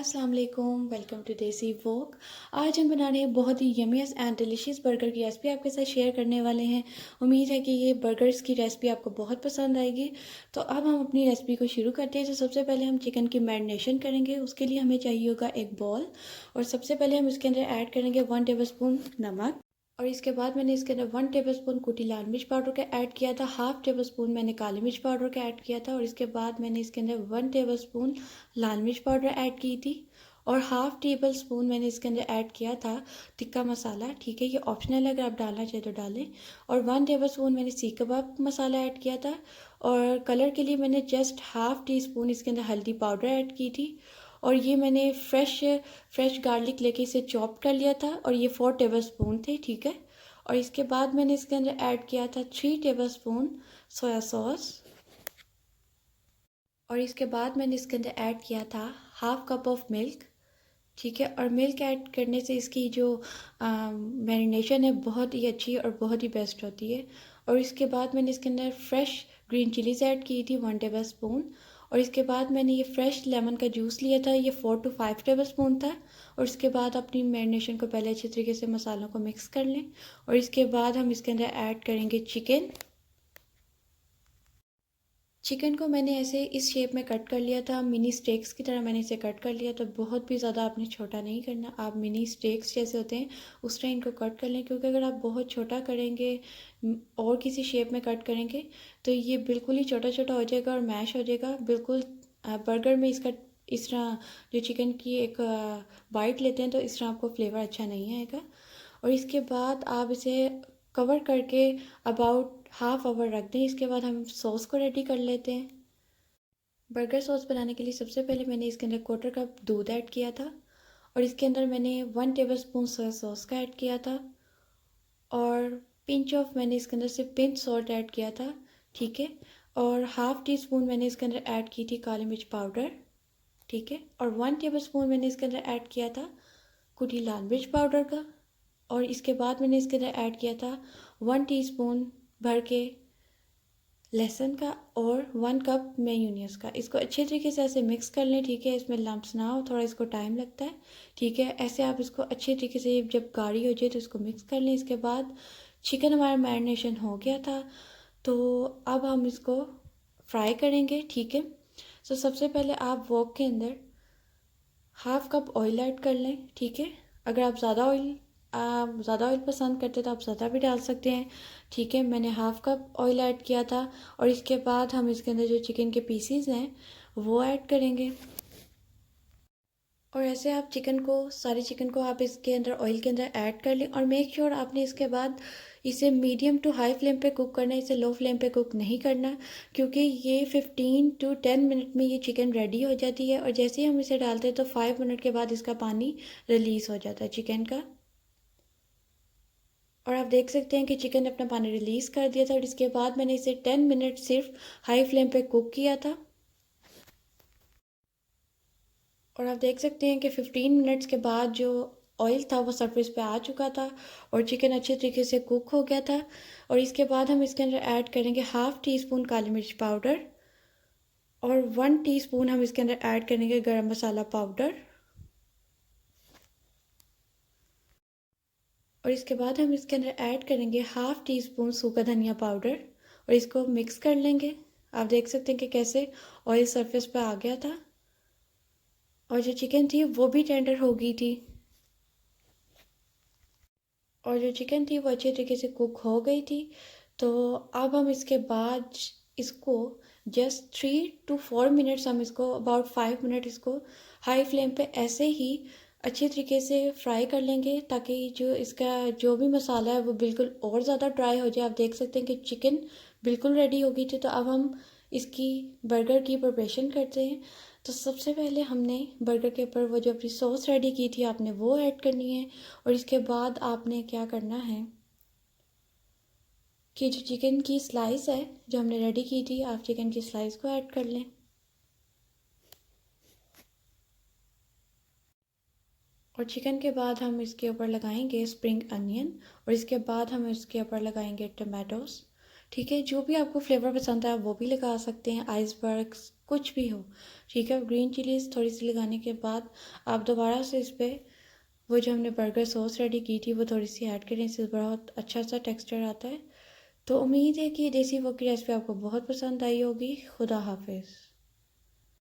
अस्सलाम वालेकुम, welcome to देसी वोक। आज हम बना रहे हैं बहुत ही यमीएस एंड डिलीशियस बर्गर की रेसिपी आपके साथ शेयर करने वाले हैं। उम्मीद है कि ये बर्गर्स की रेसिपी आपको बहुत पसंद आएगी। तो अब हम अपनी रेसिपी को शुरू करते हैं। तो सबसे पहले हम चिकन की मैरिनेशन करेंगे। उसके लिए हमें चाहिए होगा एक बॉल, और सबसे पहले हम इसके अंदर ऐड करेंगे 1 टेबलस्पून नमक। और इसके बाद मैंने इसके अंदर 1 टेबलस्पून कुटी लाल मिर्च पाउडर का ऐड किया था, हाफ टेबल स्पून मैंने काली मिर्च पाउडर का ऐड किया था, और इसके बाद मैंने इसके अंदर 1 टेबलस्पून लाल मिर्च पाउडर ऐड की थी, और हाफ टेबल स्पून मैंने इसके अंदर ऐड किया था टिक्का मसाला। ठीक है, ये ऑप्शनल है, अगर आप डालना चाहें तो डालें। और 1 टेबल स्पून मैंने सीख कबाब मसाला ऐड किया था, और कलर के लिए मैंने जस्ट हाफ टी स्पून इसके अंदर हल्दी पाउडर ऐड की थी। और ये मैंने फ्रेश गार्लिक लेके इसे चॉप कर लिया था, और ये 4 टेबल स्पून थे। ठीक है, और इसके बाद मैंने इसके अंदर ऐड किया था 3 टेबल स्पून सोया सॉस, और इसके बाद मैंने इसके अंदर ऐड किया था हाफ कप ऑफ मिल्क। ठीक है, और मिल्क ऐड करने से इसकी जो मैरिनेशन है बहुत ही अच्छी और बहुत ही बेस्ट होती है। और इसके बाद मैंने इसके अंदर फ्रेश ग्रीन चिलीज़ ऐड की थी 1 टेबल स्पून, और इसके बाद मैंने ये फ्रेश लेमन का जूस लिया था, ये 4 to 5 टेबल स्पून था। और इसके बाद अपनी मैरिनेशन को पहले अच्छी तरीके से मसालों को मिक्स कर लें, और इसके बाद हम इसके अंदर ऐड करेंगे चिकन। चिकन को मैंने ऐसे इस शेप में कट कर लिया था, मिनी स्टेक्स की तरह मैंने इसे कट कर लिया। तो बहुत भी ज़्यादा आपने छोटा नहीं करना, आप मिनी स्टेक्स जैसे होते हैं उस तरह इनको कट कर लें, क्योंकि अगर आप बहुत छोटा करेंगे और किसी शेप में कट करेंगे तो ये बिल्कुल ही छोटा छोटा हो जाएगा और मैश हो जाएगा बिल्कुल। बर्गर में इसका इस तरह जो चिकन की एक बाइट लेते हैं तो इस तरह आपको फ्लेवर अच्छा नहीं आएगा। और इसके बाद आप इसे कवर करके अबाउट हाफ आवर रख दें। इसके बाद हम सॉस को रेडी कर लेते हैं। बर्गर सॉस बनाने के लिए सबसे पहले मैंने इसके अंदर 1/4 कप दूध ऐड किया था, और इसके अंदर मैंने 1 टेबल स्पून सोया सॉस का ऐड किया था, और पिंच ऑफ मैंने इसके अंदर सिर्फ पिंच सॉल्ट ऐड किया था। ठीक है, और हाफ टी स्पून मैंने इसके अंदर ऐड की थी काली मिर्च पाउडर। ठीक है, और 1 टेबल स्पून मैंने इसके अंदर ऐड किया था कुटी लाल मिर्च पाउडर का, और इसके बाद मैंने इसके अंदर ऐड किया था 1 टीस्पून भर के लहसुन का, और 1 कप मेयोनीज का। इसको अच्छे तरीके से ऐसे मिक्स कर लें। ठीक है, इसमें लम्प्स ना हो, थोड़ा इसको टाइम लगता है। ठीक है, ऐसे आप इसको अच्छे तरीके से जब गाढ़ी हो जाए तो इसको मिक्स कर लें। इसके बाद चिकन हमारा मैरिनेशन हो गया था, तो अब हम इसको फ्राई करेंगे। ठीक है, तो सबसे पहले आप वॉक के अंदर हाफ कप ऑयल ऐड कर लें। ठीक है, अगर आप ज़्यादा ऑयल पसंद करते तो आप ज़्यादा भी डाल सकते हैं। ठीक है, मैंने हाफ कप ऑयल ऐड किया था, और इसके बाद हम इसके अंदर जो चिकन के पीसीज हैं वो ऐड करेंगे। और ऐसे आप सारे चिकन को आप इसके अंदर ऑयल के अंदर ऐड कर लें, और मेक श्योर आपने इसके बाद इसे मीडियम टू हाई फ्लेम पे कुक करना है, इसे लो फ्लेम पे कुक नहीं करना, क्योंकि ये 15 to 10 मिनट में ये चिकन रेडी हो जाती है। और जैसे ही हम इसे डालते हैं तो 5 मिनट के बाद इसका पानी रिलीज़ हो जाता है चिकन का। और आप देख सकते हैं कि चिकन ने अपना पानी रिलीज़ कर दिया था, और इसके बाद मैंने इसे 10 मिनट सिर्फ हाई फ्लेम पे कुक किया था। और आप देख सकते हैं कि 15 मिनट्स के बाद जो ऑयल था वो सरफेस पे आ चुका था, और चिकन अच्छे तरीके से कुक हो गया था। और इसके बाद हम इसके अंदर ऐड करेंगे हाफ टी स्पून काली मिर्च पाउडर, और 1 टीस्पून हम इसके अंदर ऐड करेंगे गरम मसाला पाउडर। और इसके बाद हम इसके अंदर ऐड करेंगे हाफ टी स्पून सूखा धनिया पाउडर, और इसको मिक्स कर लेंगे। आप देख सकते हैं कि कैसे ऑयल सरफेस पे आ गया था, और जो चिकन थी वो भी टेंडर हो गई थी, और जो चिकन थी वो अच्छे तरीके से कुक हो गई थी। तो अब हम इसके बाद इसको जस्ट 3 to 4 मिनट्स, हम इसको अबाउट 5 मिनट इसको हाई फ्लेम पे ऐसे ही अच्छे तरीके से फ्राई कर लेंगे, ताकि जो इसका जो भी मसाला है वो बिल्कुल और ज़्यादा ड्राई हो जाए। आप देख सकते हैं कि चिकन बिल्कुल रेडी हो गई थी। तो अब हम इसकी बर्गर की प्रिपरेशन करते हैं। तो सबसे पहले हमने बर्गर के ऊपर वो जो अपनी सॉस रेडी की थी आपने वो ऐड करनी है, और इसके बाद आपने क्या करना है कि जो चिकन की स्लाइस है जो हमने रेडी की थी, आप चिकन की स्लाइस को ऐड कर लें। और चिकन के बाद हम इसके ऊपर लगाएंगे स्प्रिंग अनियन, और इसके बाद हम इसके ऊपर लगाएंगे टमाटोस। ठीक है, जो भी आपको फ्लेवर पसंद है आप वो भी लगा सकते हैं, आइसबर्ग, कुछ भी हो, ठीक है। ग्रीन चिलीज़ थोड़ी सी लगाने के बाद आप दोबारा से इस पर वो जो हमने बर्गर सॉस रेडी की थी वो थोड़ी सी ऐड करें, इससे बहुत अच्छा सा टेक्सचर आता है। तो उम्मीद है कि देसी वो की रेसिपी आपको बहुत पसंद आई होगी। खुदा हाफिज़।